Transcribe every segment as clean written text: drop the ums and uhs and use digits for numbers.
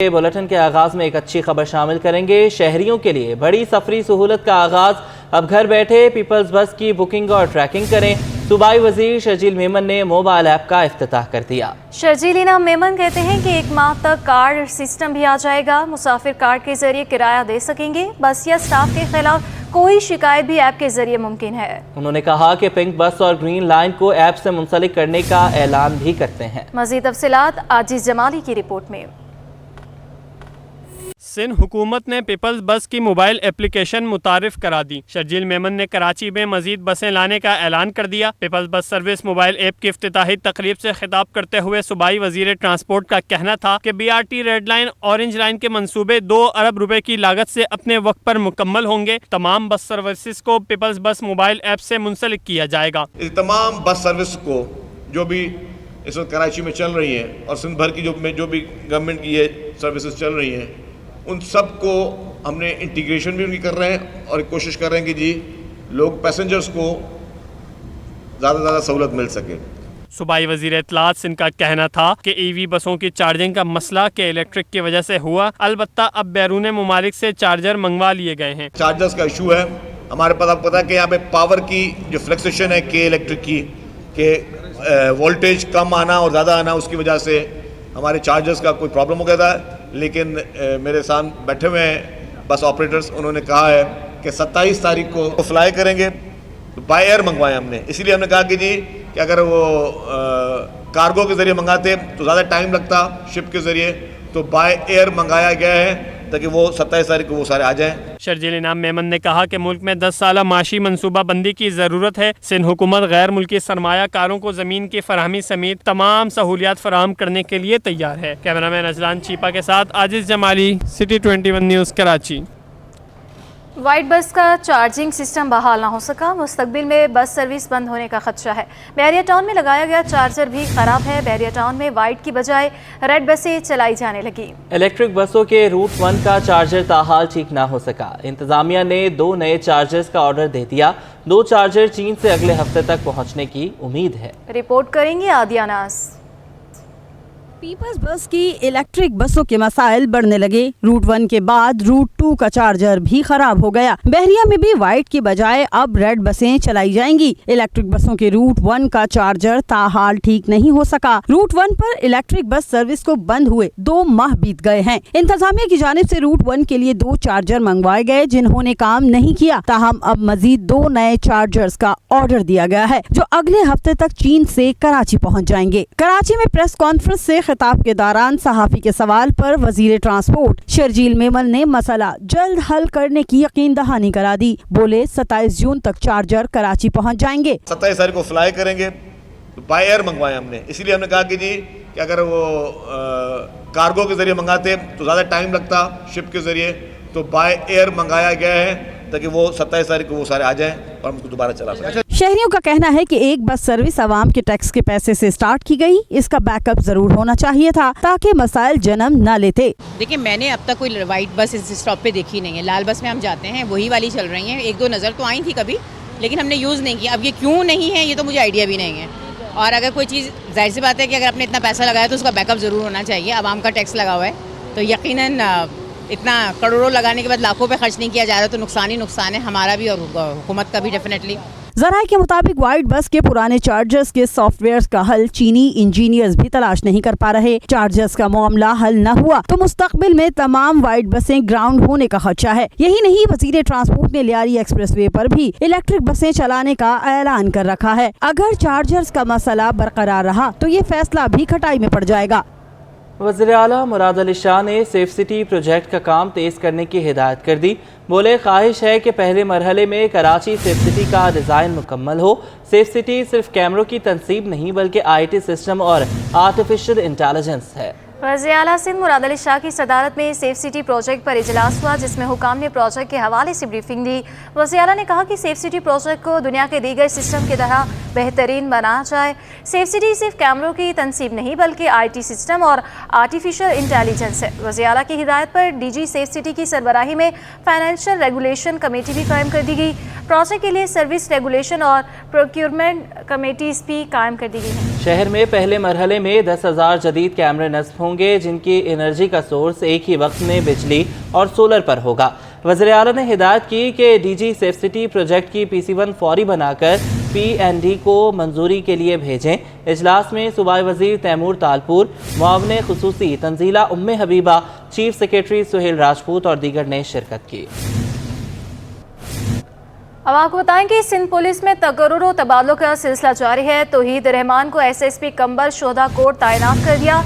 Bulletin के आगाज में एक अच्छी खबर शामिल करेंगे। शहरियों के लिए बड़ी सफरी सहूलत का आगाज। अब घर बैठे पीपल्स बस की बुकिंग और ट्रैकिंग करें। सूबाई वजीर शर्जील मेमन ने मोबाइल ऐप का इफ्तिताह कर दिया। शर्जील इनाम मेमन कहते हैं कि 1 माह तक कार्ड सिस्टम भी आ जाएगा। मुसाफिर कार्ड के जरिए किराया दे सकेंगे। बस या स्टाफ के खिलाफ कोई शिकायत भी ऐप के जरिए मुमकिन है। उन्होंने कहा कि पिंक बस और ग्रीन लाइन को ऐप से मुंसलिक करने का ऐलान भी करते हैं। मजीद तफसीलात आजिज जमाली की रिपोर्ट में। सिंध हुकूमत ने पीपल्स बस की मोबाइल एप्लीकेशन मुतारिफ करा दी। शर्जील मेमन ने कराची में मजीद बसें लाने का ऐलान कर दिया। Peoples bus service mobile app की इफ्तिताही तकरीब से खिताब करते हुए सूबाई वजीर ट्रांसपोर्ट का कहना था कि BRT red line orange line के मंसूबे 2 अरब रुपए की लागत से अपने वक्त पर मुकम्मल होंगे। तमाम बस सर्विसेज को पीपल्स बस मोबाइल ऐप से मुंसलिक किया जाएगा। तमाम बस सर्विस को जो भी इस वक्त कराची में चल रही हैं और सिंध भर की जो भी गवर्नमेंट की ये सर्विसेज चल रही हैं, उन सब को हमने इंटीग्रेशन भी उनकी कर रहे हैं और कोशिश कर रहे हैं कि जी लोग पैसेंजर्स को ज़्यादा से ज़्यादा सहूलत मिल सके। सूबाई वजीर इत्तलात सिंध का कहना था कि EV बसों की चार्जिंग का मसला के इलेक्ट्रिक की वजह से हुआ। अलबत्ता अब बैरून ममालिक से चार्जर मंगवा लिए गए हैं। चार्जर्स का इशू है हमारे पास। आपको पता है कि यहाँ पे पावर की जो फ्लक्चुएशन है के इलेक्ट्रिक की के वोल्टेज कम आना और ज़्यादा आना, उसकी वजह से हमारे चार्जर्स का कोई प्रॉब्लम हो गया था। लेकिन मेरे साथ बैठे हुए हैं बस ऑपरेटर्स, उन्होंने कहा है कि 27 तारीख को फ्लाई करेंगे। तो बाय एयर मंगवाए हमने, इसीलिए हमने कहा कि जी कि अगर वो कार्गो के ज़रिए मंगाते तो ज़्यादा टाइम लगता शिप के ज़रिए, तो बाय एयर मंगाया गया है ताकि वो 27 तारीख को वो सारे आ जाएं। शर्जील इनाम मेमन ने कहा कि मुल्क में 10 साला माशी मनसूबा बंदी की ज़रूरत है। सिंध हुकूमत गैर मुल्की सरमायाकारों को ज़मीन की फराहमी समेत तमाम सहूलियात फराहम करने के लिए तैयार है। कैमरामैन अजलान चीपा के साथ Aajiz Jamali, city 21 news Karachi. White bus का चार्जिंग सिस्टम बहाल ना हो सका। मुस्तकबिल में बस सर्विस बंद होने का खदशा है। बहरिया टाउन में लगाया गया चार्जर भी खराब है। बहरिया टाउन में वाइट की बजाय रेड बसें चलाई जाने लगी। इलेक्ट्रिक बसों के रूट 1 का चार्जर ताहाल ठीक ना हो सका। इंतजामिया ने 2 नए चार्जर्स का ऑर्डर दे दिया। 2 चार्जर चीन से अगले हफ्ते तक पहुँचने की उम्मीद है। रिपोर्ट करेंगे आदिया नास। पीपल्स बस की इलेक्ट्रिक बसों के मसाइल बढ़ने लगे। रूट 1 के बाद रूट 2 का चार्जर भी खराब हो गया। बहरिया में भी वाइट की बजाय अब रेड बसें चलाई जाएंगी। इलेक्ट्रिक बसों के रूट 1 का चार्जर ताहाल ठीक नहीं हो सका। रूट 1 पर इलेक्ट्रिक बस सर्विस को बंद हुए 2 माह बीत गए हैं। इंतजामिया की जानिब से रूट 1 के लिए 2 चार्जर मंगवाए गए जिन्होंने काम नहीं किया। ताहम अब मजीद 2 नए चार्जर्स का ऑर्डर दिया गया है जो अगले हफ्ते तक चीन से कराची पहुँच जाएंगे। कराची में प्रेस कॉन्फ्रेंस से खिताब के दौरान सहाफी के सवाल पर वजीर ट्रांसपोर्ट शर्जील मेमन ने मसला जल्द हल करने की यकीन दहानी करा दी। बोले 27 जून तक चार्जर कराची पहुंच जाएंगे। 27 तारीख को फ्लाई करेंगे। तो बाय एयर मंगवाए हमने, इसीलिए हमने कहा कि जी कि अगर वो कार्गो के जरिए मंगाते तो ज़्यादा टाइम लगता शिप के जरिए, तो बाय एयर मंगाया गया है ताकि वो 27 तारीख को वो सारे आ जाएं और हमको दोबारा चला सकें। शहरियों का कहना है कि एक बस सर्विस आवाम के टैक्स के पैसे से स्टार्ट की गई। इसका बैकअप जरूर होना चाहिए था ताकि मसाइल जन्म न लेते। देखिए, मैंने अब तक कोई वाइट बस इस स्टॉप पे देखी नहीं है। लाल बस में हम जाते हैं, वही वाली चल रही हैं। 1-2 नज़र तो आई थी कभी, लेकिन हमने यूज़ नहीं किया। अब ये क्यों नहीं है ये तो मुझे आइडिया भी नहीं है। और अगर कोई चीज़, जाहिर सी बात है कि अगर आपने इतना पैसा लगाया तो उसका बैकअप ज़रूर होना चाहिए। आवाम का टैक्स लगा हुआ है तो यकीनन इतना करोड़ों लगाने के बाद लाखों पे खर्च नहीं किया जा रहा, तो नुकसान ही नुकसान है, हमारा भी और हुकूमत का भी डेफिनेटली। जराये के मुताबिक वाइट बस के पुराने चार्जर्स के सॉफ्टवेयर का हल चीनी इंजीनियर्स भी तलाश नहीं कर पा रहे। चार्जर्स का मामला हल न हुआ तो मुस्तकबिल में तमाम वाइट बसें ग्राउंड होने का खदशा है। यही नहीं, वजीर ट्रांसपोर्ट ने लियारी एक्सप्रेसवे पर भी इलेक्ट्रिक बसें चलाने का ऐलान कर रखा है। अगर चार्जर्स का मसला बरकरार रहा तो ये फैसला भी खटाई में पड़ जाएगा। वज़ीर आला मुराद अली शाह ने सेफ सिटी प्रोजेक्ट का काम तेज़ करने की हिदायत कर दी। बोले ख्वाहिश है कि पहले मरहले में कराची सेफ सिटी का डिज़ाइन मुकम्मल हो। सेफ सिटी सिर्फ कैमरों की तनसीब नहीं बल्कि IT सिस्टम और आर्टिफिशियल इंटेलिजेंस है। वज़ीर आला सिंध मुराद अली शाह की सदारत में सेफ सिटी प्रोजेक्ट पर इजलास हुआ जिसमें हुकाम ने प्रोजेक्ट के हवाले से ब्रीफिंग दी। वज़ीर आला ने कहा कि सेफ सिटी प्रोजेक्ट को दुनिया के दीगर सिस्टम की तरह बेहतरीन बनाया जाए। सेफ सिटी सिर्फ कैमरों की तनसीब नहीं बल्कि IT सिस्टम और आर्टिफिशियल इंटेलिजेंस है। वज़ीर आला की हिदायत पर DG सेफ सिटी की सरबराही में फाइनेंशियल रेगुलेशन कमेटी भी कायम कर दी गई। प्रोजेक्ट के लिए सर्विस रेगुलेशन और प्रोक्योरमेंट कमेटीज भी कायम कर दी गई हैं। शहर में पहले मरहले में 10,000 जदीद कैमरे नस्ब ہوں گے جن کی انرجی کا سورس ایک ہی وقت میں بجلی اور سولر پر ہوگا۔ وزیر اعلیٰ نے ہدایت کی کہ D G safe city project کی PC1 فوری بنا کر PND کو منظوری کے لیے بھیجیں۔ اجلاس میں صوبائی وزیر تیمور تالپور، معاون خصوصی تنزیلہ ام حبیبہ، چیف سیکریٹری سہیل راجپوت اور دیگر نے شرکت کی۔ اب آپ کو بتائیں کہ سندھ پولیس میں تقرر و تبادلوں کا سلسلہ جاری ہے۔ توحید رحمان کو SSP کمبر شہدا کوٹ تعینات کر دیا۔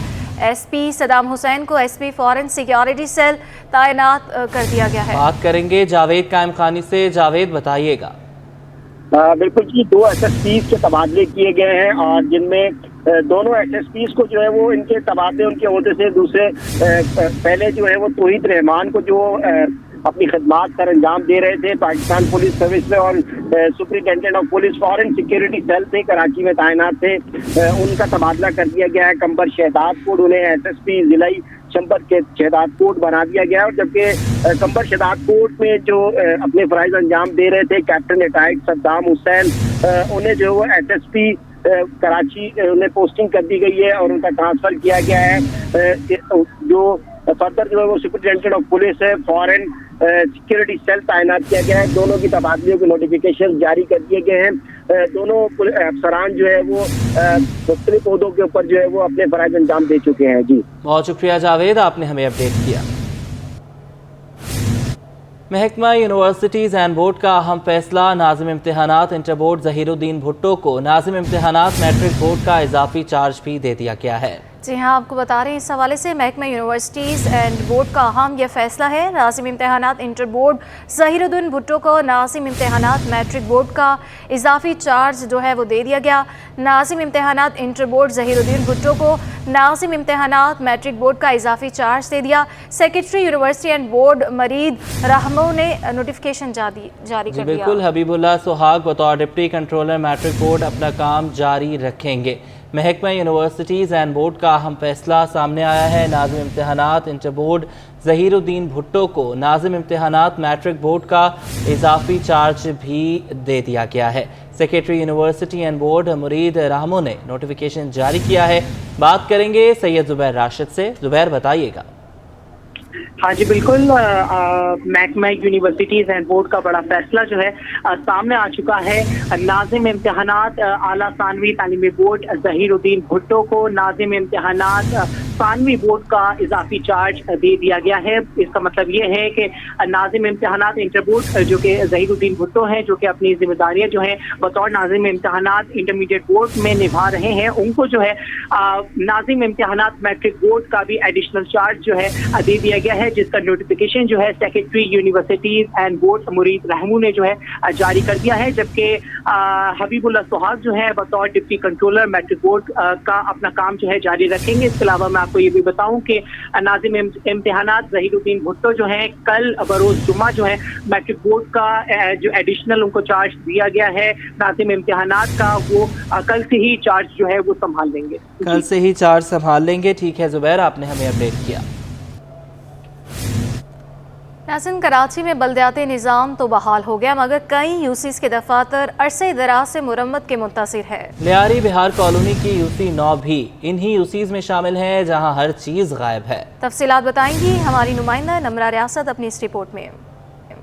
SP صدام حسین کو SP فورن سیکیورٹی سیل تعینات کر دیا گیا ہے۔ بات کریں گے جاوید قائم خانی سے۔ جاوید بتائیے گا۔ بالکل جی، 2 SSPs کے تبادلے کیے گئے ہیں اور جن میں دونوں SSPs کو جو ہے وہ ان کے تبادلے ان کے عہدے سے دوسرے پہلے جو ہے وہ توحید رحمان کو جو اپنی خدمات سر انجام دے رہے تھے پاکستان پولیس سروس میں اور superintendent of police foreign security cell سے کراچی میں تعینات تھے، ان کا تبادلہ کر دیا گیا ہے۔ کمبر شہداد کوٹ انہیں SSP ضلعی چمبر کے شہداد کوٹ بنا دیا گیا، اور جبکہ کمبر شہداد کوٹ میں جو اپنے فرائض انجام دے رہے تھے کیپٹن ریٹائرڈ صدام حسین، انہیں جو وہ SSP کراچی انہیں پوسٹنگ کر دی گئی ہے اور ان کا ٹرانسفر کیا گیا ہے۔ جو فردر جو ہے وہ سپرنٹینڈنٹ آف پولیس ہے فورن سیکیورٹی سیل تعینات کیا گیا ہے۔ دونوں کی تبادلیوں کے نوٹیفیکیشن جاری کر دیے گئے ہیں۔ دونوں افسران جو ہے وہ مختلف عہدوں کے اوپر جو ہے وہ اپنے فرائض انجام دے چکے ہیں۔ جی بہت شکریہ جاوید، آپ نے ہمیں اپڈیٹ کیا۔ محکمہ یونیورسٹیز اینڈ بورڈ کا اہم فیصلہ، ناظم امتحانات انٹر بورڈ ظہیر الدین بھٹو کو ناظم امتحانات میٹرک بورڈ کا اضافی چارج بھی دے دیا گیا ہے۔ جی ہاں، آپ کو بتا رہے ہیں اس حوالے سے محکمہ یونیورسٹیز اینڈ بورڈ کا اہم یہ فیصلہ ہے۔ ناظم امتحانات انٹر بورڈ ظہیر الدین بھٹو کو ناظم امتحانات میٹرک بورڈ کا اضافی چارج جو ہے وہ دے دیا گیا۔ ناظم امتحانات انٹر بورڈ ظہیر الدین بھٹو کو ناظم امتحانات میٹرک بورڈ کا اضافی چارج دے دیا۔ سیکریٹری یونیورسٹی اینڈ بورڈ مرید رحمو نے نوٹیفیکیشن جاری کر دیا۔ بالکل، حبیب اللہ سہاگ بطور ڈپٹی کنٹرولر میٹرک بورڈ اپنا کام جاری رکھیں گے۔ محکمہ یونیورسٹیز اینڈ بورڈ کا اہم فیصلہ سامنے آیا ہے۔ ناظم امتحانات انٹر بورڈ ظہیر الدین بھٹو کو ناظم امتحانات میٹرک بورڈ کا اضافی چارج بھی دے دیا گیا ہے۔ سیکریٹری یونیورسٹی اینڈ بورڈ مرید رحمو نے نوٹیفیکیشن جاری کیا ہے۔ بات کریں گے سید زبیر راشد سے۔ زبیر بتائیے گا۔ ہاں جی بالکل، محکمہ یونیورسٹیز اینڈ بورڈ کا بڑا فیصلہ جو ہے سامنے آ چکا ہے۔ ناظم امتحانات اعلیٰ ثانوی تعلیمی بورڈ ظہیر الدین بھٹو کو ناظم امتحانات ثانوی بورڈ کا اضافی چارج دے دیا گیا ہے۔ اس کا مطلب یہ ہے کہ ناظم امتحانات انٹر بورڈ جو کہ ظہیر الدین بھٹو ہیں، جو کہ اپنی ذمہ داریاں جو ہیں بطور ناظم امتحانات انٹرمیڈیٹ بورڈ میں نبھا رہے ہیں، ان کو جو ہے ناظم امتحانات میٹرک بورڈ کا بھی ایڈیشنل چارج جو ہے دے دیا گیا ہے، جس کا نوٹیفیکیشن جو ہے سیکریٹری یونیورسٹیز اینڈ بورڈ مرید رحمو نے جو ہے جاری کر دیا ہے، جبکہ حبیب اللہ سہاگ جو ہے بطور ڈپٹی کنٹرولر میٹرک بورڈ کا اپنا کام جو ہے جاری رکھیں گے۔ اس کے علاوہ میں آپ کو یہ بھی بتاؤں کہ ناظم امتحانات ظہیر الدین بھٹو جو ہیں کل بروز جمعہ جو ہے میٹرک بورڈ کا جو ایڈیشنل ان کو چارج دیا گیا ہے ناظم امتحانات کا، وہ کل سے ہی چارج جو ہے وہ سنبھال لیں گے۔ کل سے ہی چارج سنبھال لیں گے۔ ٹھیک ہے زبیر، آپ نے ہمیں اپڈیٹ کیا۔ ناظرین، کراچی میں بلدیاتی نظام تو بحال ہو گیا، مگر کئی UCs کے دفاتر عرصے دراز سے مرمت کے منتظر ہے۔ لیاری بہار کالونی کی UC 9 بھی انہی UCs میں شامل ہیں جہاں ہر چیز غائب ہے۔ تفصیلات بتائیں گی ہماری نمائندہ نمرہ ریاست اپنی اس رپورٹ میں۔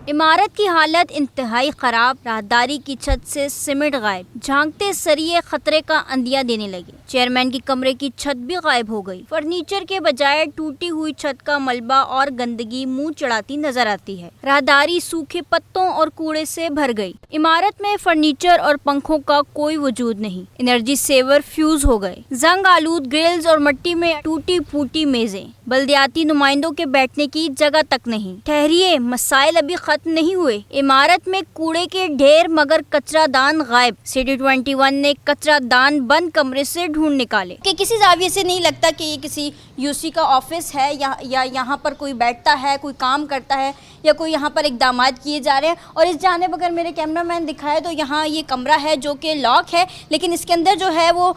عمارت کی حالت انتہائی خراب، راہداری کی چھت سے سیمنٹ غائب، جھانکتے سریے خطرے کا اندیہ دینے لگے۔ چیئرمین کی کمرے کی چھت بھی غائب ہو گئی، فرنیچر کے بجائے ٹوٹی ہوئی چھت کا ملبہ اور گندگی منہ چڑھاتی نظر آتی ہے۔ راہداری سوکھے پتوں اور کوڑے سے بھر گئی۔ عمارت میں فرنیچر اور پنکھوں کا کوئی وجود نہیں، انرجی سیور فیوز ہو گئے، زنگ آلود گرلز اور مٹی میں ٹوٹی پھوٹی میزیں، بلدیاتی نمائندوں کے بیٹھنے کی جگہ تک نہیں۔ ٹھہریے، مسائل ابھی ختم نہیں ہوئے۔ عمارت میں کوڑے کے ڈھیر مگر کچرا دان غائب۔ City 21 نے کچرا دان بند کمرے سے ڈھونڈ نکالے کہ کسی زاویے سے نہیں لگتا کہ یہ کسی UC کا آفس ہے یا یہاں پر کوئی بیٹھتا ہے، کوئی کام کرتا ہے یا کوئی یہاں پر اقدامات کیے جا رہے ہیں۔ اور اس جانب اگر میرے کیمرہ مین دکھائے تو یہاں یہ کمرہ ہے جو کہ لاک ہے، لیکن اس کے اندر جو ہے وہ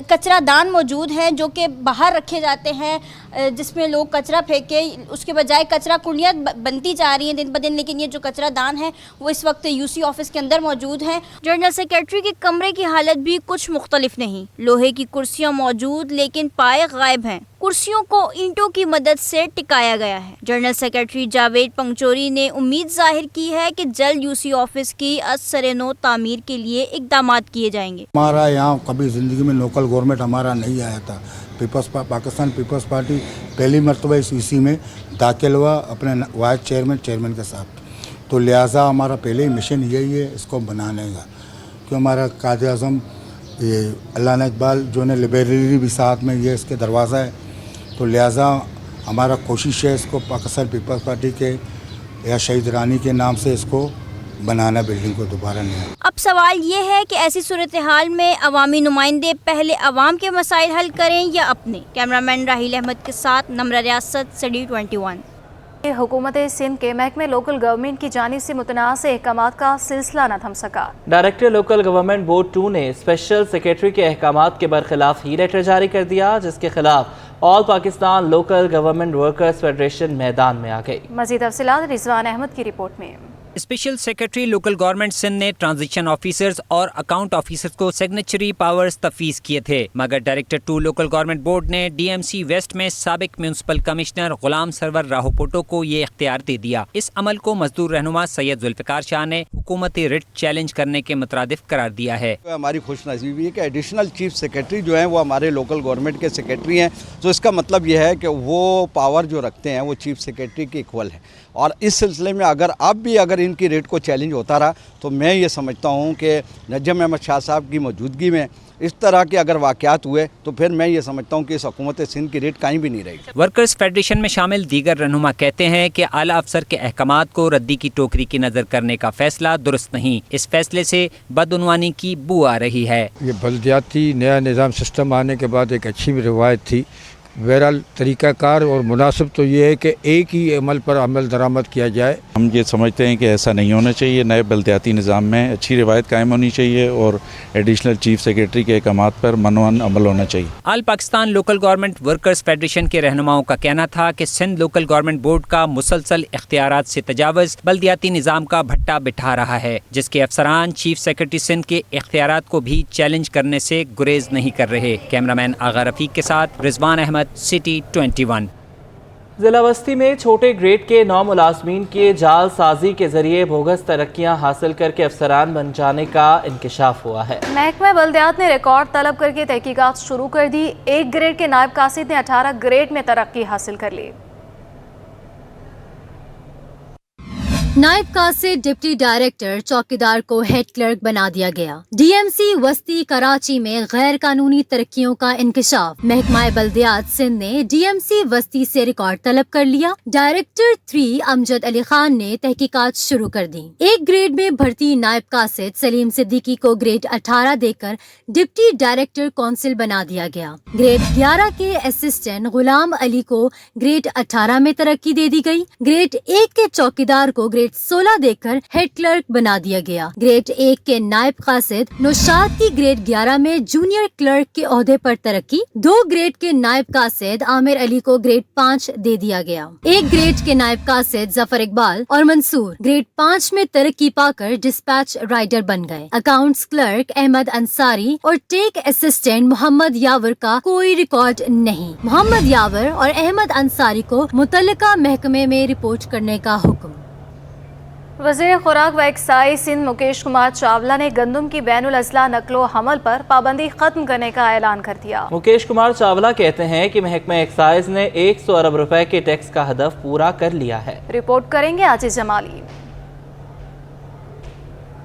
کچرا دان موجود ہے جو کہ باہر رکھے جاتے ہیں، جس میں لوگ کچرا پھینکے، اس کے بجائے کچرا کنڈیاں بنتی جا رہی ہیں دن بدن، لیکن یہ جو کچرا دان ہے وہ اس وقت UC آفس کے اندر موجود ہے۔ جنرل سیکریٹری کے کمرے کی حالت بھی کچھ مختلف نہیں، لوہے کی کرسیاں موجود لیکن پائے غائب ہیں۔ कुर्सियों को ईंटों की मदद से टिकाया गया है। जनरल सेक्रेटरी जावेद पंगचोरी ने उम्मीद जाहिर की है कि जल्द यूसी ऑफिस की असर-ए-नो तामीर के लिए इक़दामात किए जाएंगे। हमारा यहाँ कभी ज़िंदगी में लोकल गवर्नमेंट हमारा नहीं आया था। पाकिस्तान पीपल्स पार्टी पहली मरतबा इस यूसी में दाखिल हुआ अपने वाइस चेयरमैन के साथ, तो लिहाजा हमारा पहले ही मिशन यही है इसको बनाने का, क्योंकि हमारा कायदे आज़म ये अल्लामा इकबाल जो ने लाइब्रेरी भी साथ में ये इसके दरवाज़ा है, तो लिहाजा हमारा कोशिश है इसको पाकिस्तान पीपल्स पार्टी के या शहीद रानी के नाम से इसको बनाना, बिल्डिंग को दोबारा नहीं। अब सवाल ये है कि ऐसी सूरत हाल में अवामी नुमाइंदे पहले अवाम के मसाइल हल करें या अपने। कैमरामैन राहील अहमद के साथ नम्रा रियासत, सिटी 21। हुकूमत सिंध के महकमे लोकल गवर्नमेंट की जानिब से मुतनाज़ अहकामात का सिलसिला न थम सका। डायरेक्टर लोकल गवर्नमेंट बोर्ड 2 ने स्पेशल सेक्रेटरी के अहकामात के बरखिलाफ ही लेटर जारी कर दिया, जिसके खिलाफ all Pakistan local government workers federation मैदान में आ गई। मज़ीद तफसीलात रिजवान अहमद की रिपोर्ट में। Special secretary local government Sindh ने ट्रांजिशन ऑफिसर्स और अकाउंट ऑफिसर्स को सिग्नेचरी पावर्स तफवीज़ किए थे, मगर डायरेक्टर 2 लोकल गवर्नमेंट बोर्ड ने डीएमसी वेस्ट में साबिक म्यूनसिपल कमिश्नर गुलाम सरवर राहोपोटो को ये इख्तियार दे दिया। इस अमल को मजदूर रहनुमा सैयद जुल्फ़िकार शाह ने हुकूमती रिट चैलेंज करने के मुतरादिफ करार दिया है। हमारी खुशनसीबी है कि एडिशनल चीफ सेक्रेटरी जो हैं वो हमारे लोकल गवर्नमेंट के सेक्रेटरी हैं, तो इसका मतलब ये है कि वो पावर जो रखते हैं वो चीफ सेक्रेटरी के इक्वल है। और इस सिलसिले में अगर इनकी रेट को चैलेंज होता रहा तो मैं ये समझता हूँ कि नजम अहमद शाह साहब की मौजूदगी में इस तरह के अगर वाक़यात हुए तो फिर मैं ये समझता हूँ कि इस हुकूमत सिंध की रेट कहीं भी नहीं रहेगी। वर्कर्स फेडरेशन में शामिल दीगर रहनुमा कहते हैं कि आला अफसर के अहकामात को रद्दी की टोकरी की नज़र करने का फैसला दुरुस्त नहीं। इस फैसले से बदउनवानी की बू आ रही है। ये बल्दियाती नया निज़ाम सिस्टम आने के बाद एक अच्छी रिवायत थी। बहरहाल तरीक़ाकार और मुनासिब तो ये है कि एक ही अमल पर अमल दरामद किया जाए। हम ये समझते हैं कि ऐसा नहीं होना चाहिए। नए बल्दियाती निज़ाम में अच्छी रिवायत कायम होनी चाहिए और एडिशनल चीफ सेक्रेटरी के अहकामात पर मनवान अमल होना चाहिए। All Pakistan local government workers federation के रहनुमाओं का कहना था कि सिंध लोकल गवर्नमेंट बोर्ड का मुसलसल इख्तियारात से तजावुज़ बल्दियाती निज़ाम का भट्टा बिठा रहा है, जिसके अफसरान चीफ सेक्रेटरी सिंध के इख्तियारात को भी चैलेंज करने से गुरेज नहीं कर रहे। कैमरामैन आगा रफीक के साथ रिजवान अहमद, सिटी 21। जिला बस्ती में छोटे ग्रेड के 9 मुलाजमीन के जाल साजी के जरिए बोगस तरक्कियां हासिल करके अफसरान बन जाने का इंकशाफ हुआ है। महकमा बल्दियात ने रिकॉर्ड तलब करके तहकीकात शुरू कर दी। 1 ग्रेड के नायब कासिद ने 18 ग्रेड में तरक्की हासिल कर ली। नायब कासिद डिप्टी डायरेक्टर चौकीदार को हेड क्लर्क बना दिया गया। डीएमसी वस्ती कराची में गैर कानूनी तरक्कियों का इंकशाफ। महकमा बल्दियात सिंध ने डीएमसी वस्ती से रिकॉर्ड तलब कर लिया। डायरेक्टर 3 अमजद अली खान ने तहकीकात शुरू कर दी। 1 ग्रेड में भर्ती नायब कासिद सलीम सिद्दीकी को ग्रेड 18 देकर डिप्टी डायरेक्टर काउंसिल बना दिया गया। ग्रेड 11 के असिस्टेंट गुलाम अली को ग्रेड 18 में तरक्की दे दी गई। ग्रेड 1 के चौकीदार को ग्रेड 16 देकर हेड क्लर्क बना दिया गया। ग्रेड 1 के नायब कासिद नौशाद की ग्रेड 11 में जूनियर क्लर्क के ओहदे पर तरक्की। 2 ग्रेड के नायब कासिद आमिर अली को ग्रेड 5 दे दिया गया। 1 ग्रेड के नायब कासिद जफर इकबाल और मंसूर ग्रेड 5 में तरक्की पाकर डिस्पैच राइडर बन गए। अकाउंट्स क्लर्क अहमद अंसारी और टेक असिस्टेंट मोहम्मद यावर का कोई रिकॉर्ड नहीं। मोहम्मद यावर और अहमद अंसारी को मुतल्लिका महकमे में रिपोर्ट करने का हुक्म। वज़ीर खुराक व एक्साइज सिंध मुकेश कुमार चावला ने गंदम की बैनुल अज़ला नकलो हमल पर पाबंदी खत्म करने का ऐलान कर दिया। मुकेश कुमार चावला कहते हैं कि महकमा एक्साइज ने 100 अरब रुपए के टैक्स का हदफ पूरा कर लिया है। रिपोर्ट करेंगे आजिज जमाली।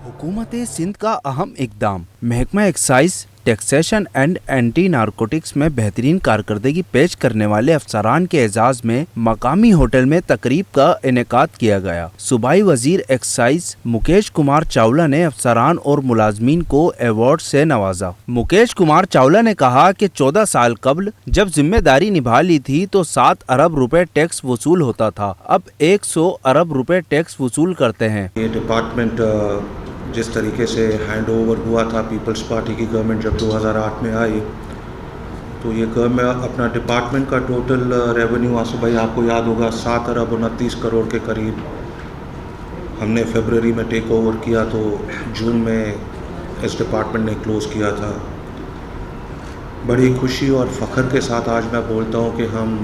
हुकूमत सिंध का अहम इकदाम। महकमा excise taxation and anti narcotics में बेहतरीन कारकर्दगी पेश करने वाले अफसरान के एजाज में मकामी होटल में तकरीब का इनेकाद किया गया। सूबाई वजीर एक्साइज मुकेश कुमार चावला ने अफसरान और मुलाजमीन को अवार्ड से नवाजा। मुकेश कुमार चावला ने कहा कि 14 साल कबल जब जिम्मेदारी निभा ली थी तो 7 अरब रुपए टैक्स वसूल होता था, अब 100 अरब रुपए टैक्स वसूल करते हैं। ये डिपार्टमेंट जिस तरीके से हैंड ओवर हुआ था पीपल्स पार्टी की गवर्नमेंट जब 2008 में आई, तो ये गवर्नमेंट अपना डिपार्टमेंट का टोटल रेवेन्यू आंसू भाई आपको याद होगा 7 अरब 29 करोड़ के करीब हमने फरवरी में टेक ओवर किया, तो जून में इस डिपार्टमेंट ने क्लोज़ किया था। बड़ी खुशी और फ़ख्र के साथ आज मैं बोलता हूँ कि हम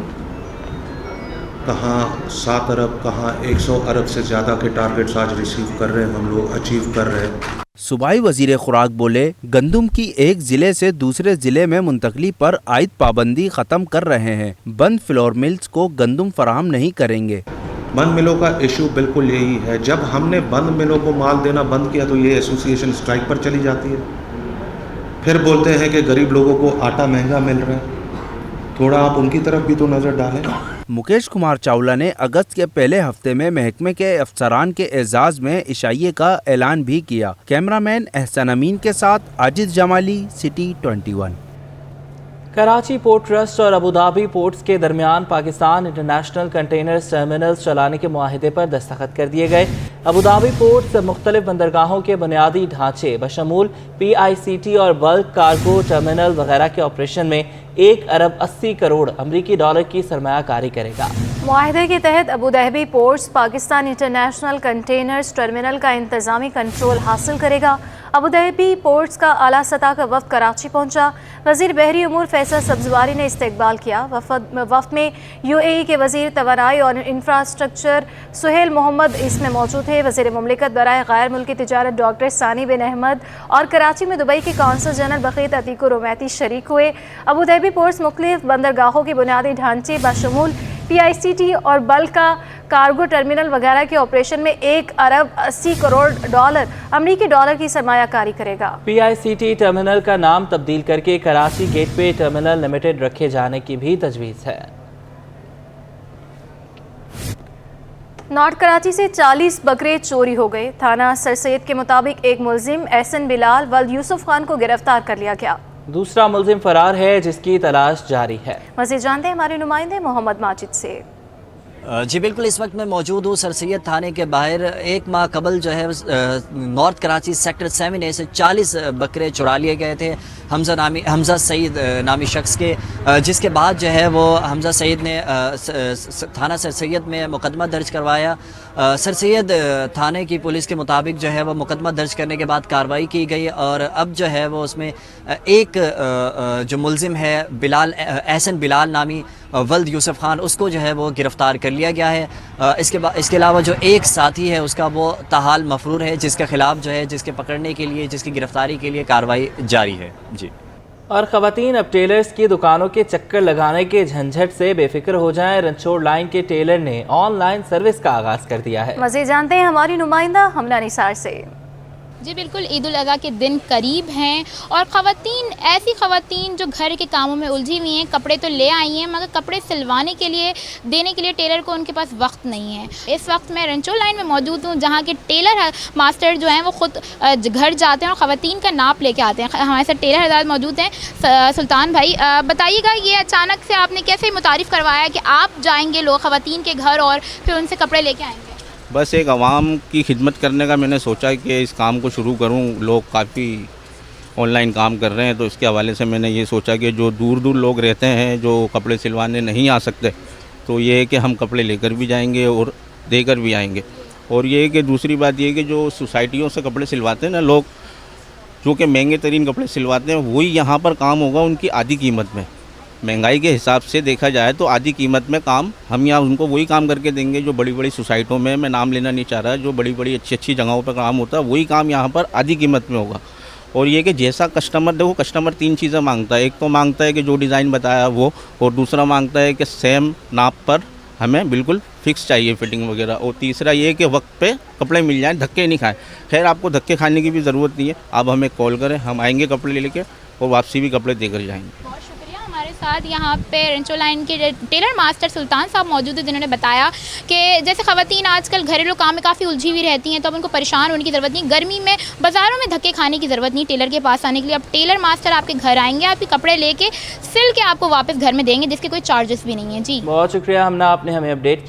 कहाँ 7 अरब कहाँ 100 अरब से ज़्यादा के टारगेट्स आज रिसीव कर रहे हैं, हम लोग अचीव कर रहे हैं। सूबाई वजीर खुराक बोले, गंदम की एक ज़िले से दूसरे ज़िले में मुंतकली पर आयद पाबंदी ख़त्म कर रहे हैं। बंद फ्लोर मिल्स को गंदम फराहम नहीं करेंगे। बंद मिलों का इशू बिल्कुल यही है, जब हमने बंद मिलों को माल देना बंद किया तो ये एसोसिएशन स्ट्राइक पर चली जाती है। फिर बोलते हैं कि गरीब लोगों को आटा महंगा मिल रहा है, थोड़ा आप उनकी तरफ भी तो नज़र डालें। मुकेश कुमार चावला ने अगस्त के पहले हफ्ते में महकमे के अफसरान के एजाज में इशाइये का ऐलान भी किया। कैमरामैन एहसन अमीन के साथ Aajiz Jamali, city 21। Karachi port trust और अबू धाबी पोर्ट्स के दरमियान पाकिस्तान इंटरनेशनल कंटेनर्स टर्मिनल्स चलाने के मुआहिदे पर दस्तखत कर दिए गए। अबू धाबी पोर्ट्स मुख्तलिफ बंदरगाहों के बुनियादी ढांचे बशमूल PICT और बल्क कार्गो टर्मिनल वगैरह के ऑपरेशन में 1 अरब 80 करोड़ अमरीकी डॉलर की सरमायाकारी करेगा। मुआहिदे के तहत Abu Dhabi ports Pakistan international containers terminal का इंतजामी कंट्रोल हासिल करेगा। अबू धाबी पोर्ट्स का आला सतह का वफ्द कराची पहुंचा। वज़ीर बहरी उमूर फैसल सब्जवारी ने इस्तकबाल किया। वफ्द में UAE के वज़ीर तवानाई और इंफ्रास्ट्रक्चर सुहेल मोहम्मद इसमें मौजूद थे। वज़ीर मुमलिकत बराए गैर मुल्की तिजारत डॉक्टर सानी बिन अहमद और कराची में दुबई के कौंसल जनरल बकीत अतीक रोमैती शरीक हुए। अबू धाबी पोर्ट्स मुख्तलिफ बंदरगाहों के बुनियादी ढांचे बशमूल PICT और बल्क का कार्गो टर्मिनल वगैरह के ऑपरेशन में 1 अरब 80 करोड़ डॉलर अमरीकी डॉलर की सरमायाकारी करेगा। PICT टर्मिनल का नाम तब्दील करके कराची गेटवे टर्मिनल लिमिटेड रखे जाने की भी तजवीज़ है। नॉर्थ कराची से 40 बकरे चोरी हो गए। थाना सर सैयद के मुताबिक एक मुलजिम एहसन बिलाल वल्द यूसुफ खान को गिरफ्तार कर लिया गया। दूसरा मुलजिम फरार है, जिसकी तलाश जारी है। मज़ीद जानते हैं हमारे नुमाइंदे मोहम्मद माजिद से। जी बिल्कुल, इस वक्त मैं मौजूद हूँ सर सैयद थाने के बाहर। 1 माह कबल जो है नॉर्थ कराची सेक्टर 7A से 40 बकरे चुरा लिए गए थे हमजा सईद नामी शख्स के, जिसके बाद जो है वो हमजा सईद ने थाना सर सैयद में मुकदमा दर्ज करवाया। सर सैयद थाने की पुलिस के मुताबिक जो है वो मुकदमा दर्ज करने के बाद कार्रवाई की गई और अब जो है वो उसमें एक जो मुलजिम है बिलाल एहसन बिलाल नामी वल्द यूसुफ खान, उसको जो है वो गिरफ़्तार कर लिया गया है। इसके अलावा जो एक साथी है उसका वो ताहाल मफरूर है, जिसके खिलाफ जो है जिसके पकड़ने के लिए जिसकी गिरफ़्तारी के लिए कार्रवाई जारी है। जी। और ख़वातीन अब टेलर्स की दुकानों के चक्कर लगाने के झंझट से बेफिक्र हो जाएं। रनछोड़ लाइन के टेलर ने ऑनलाइन सर्विस का आगाज़ कर दिया है। मज़ीद जानते हैं हमारी नुमाइंदा हमना निसार से। जी बिल्कुल, ईद उल अज़हा के दिन करीब हैं और ऐसी ख़वातीन जो घर के कामों में उलझी हुई हैं, कपड़े तो ले आई हैं मगर कपड़े सिलवाने के लिए देने के लिए टेलर को उनके पास वक्त नहीं है। इस वक्त मैं रनछोड़ लाइन में मौजूद हूँ, जहाँ के टेलर मास्टर जो हैं वो ख़ुद घर जाते हैं और ख़वातीन का नाप लेके आते हैं। हमारे साथ टेलर हज़रात मौजूद हैं। सुल्तान भाई बताइएगा, ये अचानक से आपने कैसे मुतारिफ़ करवाया कि आप जाएँगे लोग ख़वातीन के घर और फिर उनसे कपड़े लेके आएँगे? बस एक आवाम की खिदमत करने का मैंने सोचा कि इस काम को शुरू करूं। लोग काफ़ी ऑनलाइन काम कर रहे हैं, तो इसके हवाले से मैंने ये सोचा कि जो दूर दूर लोग रहते हैं जो कपड़े सिलवाने नहीं आ सकते, तो ये है कि हम कपड़े लेकर भी जाएंगे और देकर भी आएंगे। और ये है कि दूसरी बात ये है कि जो सोसाइटियों से कपड़े सिलवाते हैं ना लोग, जो कि महंगे तरीन कपड़े सिलवाते हैं, वही यहाँ पर काम होगा उनकी आधी कीमत में। महंगाई के हिसाब से देखा जाए तो आधी कीमत में काम हम यहाँ उनको वही काम करके देंगे जो बड़ी बड़ी सोसाइटियों में, मैं नाम लेना नहीं चाह रहा, जो बड़ी बड़ी अच्छी अच्छी जगहों पर काम होता है वही काम यहाँ पर आधी कीमत में होगा। और ये कि जैसा कस्टमर, देखो कस्टमर 3 चीज़ें मांगता है। एक तो मांगता है कि जो डिज़ाइन बताया वो, और दूसरा मांगता है कि सेम नाप पर हमें बिल्कुल फिक्स चाहिए फिटिंग वगैरह, और तीसरा ये कि वक्त पे कपड़े मिल जाएँ, धक्के नहीं खाएँ। खैर आपको धक्के खाने की भी ज़रूरत नहीं है, आप हमें कॉल करें, हम आएँगे कपड़े लेके और वापसी भी कपड़े देकर जाएँगे। हमारे साथ यहाँ पे रनछोड़ लाइन के टेलर मास्टर सुल्तान साहब मौजूद हैं, जिन्होंने बताया कि जैसे ख़वातीन आजकल घरेलू काम में काफ़ी उलझी हुई रहती हैं, तो अब उनको परेशान होने की ज़रूरत नहीं, गर्मी में बाज़ारों में धक्के खाने की ज़रूरत नहीं टेलर के पास आने के लिए। अब टेलर मास्टर आपके घर आएंगे, आपके कपड़े लेके सिल के आपको वापस घर में देंगे, जिसके कोई चार्जेस भी नहीं है। जी बहुत शुक्रिया हमने आपने हमें अपडेट